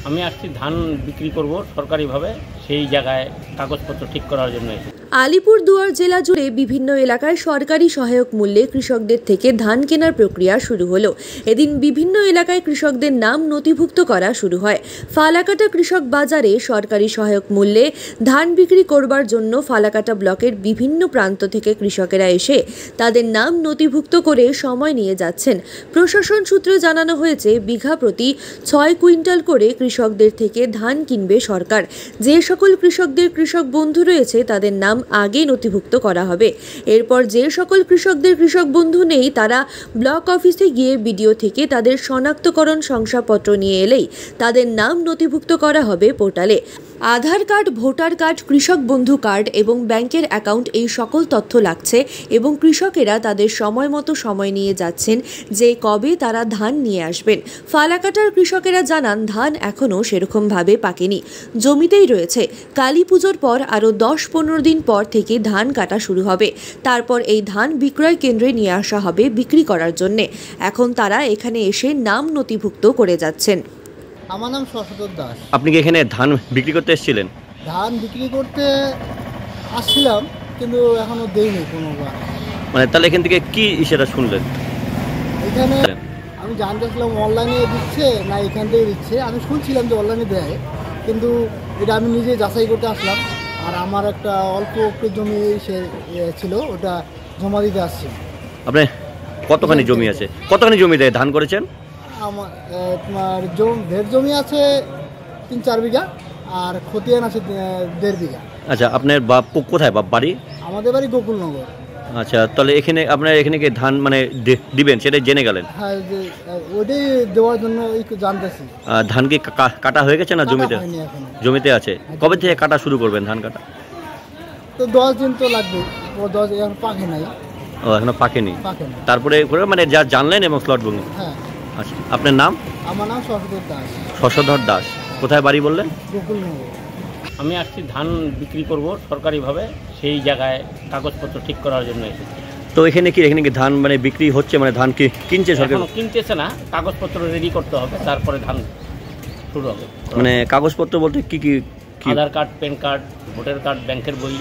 আমি আসছি ধান বিক্রি করব সরকারিভাবে, সেই জায়গায় কাগজপত্র ঠিক করার জন্য এসেছি। আলিপুরদুয়ার জেলা জুড়ে বিভিন্ন এলাকায় সরকারি সহায়ক মূল্যে কৃষকদের থেকে ধান কেনার প্রক্রিয়া শুরু হলো। এদিন বিভিন্ন এলাকায় কৃষকদের নাম নথিভুক্ত করা শুরু হয়। ফালাকাটা কৃষক বাজারে সরকারি সহায়ক মূল্যে ধান বিক্রি করবার জন্য ফালাকাটা ব্লকের বিভিন্ন প্রান্ত থেকে কৃষকেরা এসে তাদের নাম নথিভুক্ত করে সময় নিয়ে যাচ্ছেন। প্রশাসন সূত্রে জানানো হয়েছে, বিঘা প্রতি 6 কুইন্টাল করে কৃষকদের থেকে ধান কিনবে সরকার। যে সকল কৃষকদের কৃষক বন্ধু রয়েছে তাদের নাম আগে নথিভুক্ত করা হবে। এরপর যে সকল কৃষকদের কৃষক বন্ধু নেই তারা ব্লক অফিসে গিয়ে বিডিও থেকে তাদের শনাক্তকরণ শংসাপত্র নিয়ে এলেই তাদের নাম নথিভুক্ত করা হবে পোর্টালে। আধার কার্ড, ভোটার কার্ড, কৃষক বন্ধু কার্ড এবং ব্যাংকের অ্যাকাউন্ট, এই সকল তথ্য লাগছে এবং কৃষকেরা তাদের সময় মতো সময় নিয়ে যাচ্ছেন যে কবে তারা ধান নিয়ে আসবেন। ফালাকাটার কৃষকেরা জানান, ধান এখনও সেরকমভাবে পাকেনি, জমিতেই রয়েছে। কালী পুজোর পর আরও 10-15 দিন পর থেকে ধান কাটা শুরু হবে। তারপর এই ধান বিক্রয় কেন্দ্রে নিয়ে আসা হবে বিক্রি করার জন্যে। এখন তারা এখানে এসে নাম নথিভুক্ত করে যাচ্ছেন। আমার নাম শশধর দাস। আপনি কি এখানে ধান বিক্রি করতে এসেছিলেন? ধান বিক্রি করতে আসছিলাম, কিন্তু এখনো দেইনি কোনোবার। মানে তাহলে এখান থেকে কি সেটা শুনলেন? এখানে আমি জানতে চাইছিলাম অনলাইনে দিচ্ছে না এখান থেকে দিচ্ছে। আমি শুনছিলাম যে অনলাইনে দেয়, কিন্তু এটা আমি নিজে যাচাই করতে আসলাম। আর আমার একটা অল্প একটু জমি সে ছিল, ওটা জমা দিতে আসছি। আপনি কতখানি জমি আছে? কতখানি জমিতে ধান করেছেন? আমার তোমার ঢের জমি আছে 3-4 বিঘা, আর খতিয়ান আছে 1.5 বিঘা। আচ্ছা, আপনার বাপ কোথায়? বাপ বাড়ি? আমাদের বাড়ি গোকুলনগর। আচ্ছা, তাহলে এখানে আপনার এখানে কি ধান মানে দিবেন সেটা জেনে গেলেন? হ্যাঁ, ওইটাই দেওয়ার জন্য জানতেছি। ধান কি কাটা হয়ে গেছে না জমিতে? জমিতে আছে। কবে থেকে কাটা শুরু করবেন ধান কাটা? তো 10 দিন তো লাগবে। 10 এখন পাকে নাই। ও, এখনো পাকেনি। তারপরে মানে যা জানলেন এবং স্লট বুকিং। হ্যাঁ। আচ্ছা, আপনার নাম? আমার নাম শশধর দাস। শশধর দাস। কোথায় বাড়ি বললেন? গোকুলনগর। আমি আসছি ধান বিক্রি করব সরকারিভাবে, সেই জায়গায় কাগজপত্র ঠিক করার জন্য এসেছি। তো এখানে কি ধান মানে বিক্রি হচ্ছে, মানে ধান কি কিনছে সরকার? এখনো কিনতেছে না, কাগজপত্র রেডি করতে হবে, তারপরে ধান শুরু হবে। মানে কাগজপত্র বলতে কি কি? Aadhaar card, PAN card, voter card, ব্যাংকের বই,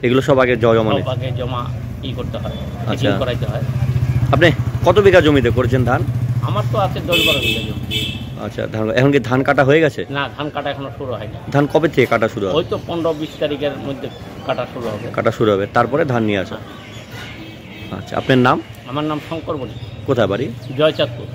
এগুলো সব আগে জমা করতে হয়, আচ্ছা, করাইতে হয়। আপনি কত বিঘা জমিতে করেছেন ধান? আমার তো আছে 10-12 বিঘা জমি। আচ্ছা, এখন কি ধান কাটা হয়ে গেছে? না, ধান কাটা এখনো শুরু হয়নি। ধান কবে থেকে কাটা শুরু হবে? ওই তো 15-20 তারিখের মধ্যে কাটা শুরু হবে, তারপরে ধান নিয়ে আসা। আচ্ছা, আপনার নাম? আমার নাম শঙ্কর বণিক। কোথায় বাড়ি? জয়চাঁদপুর।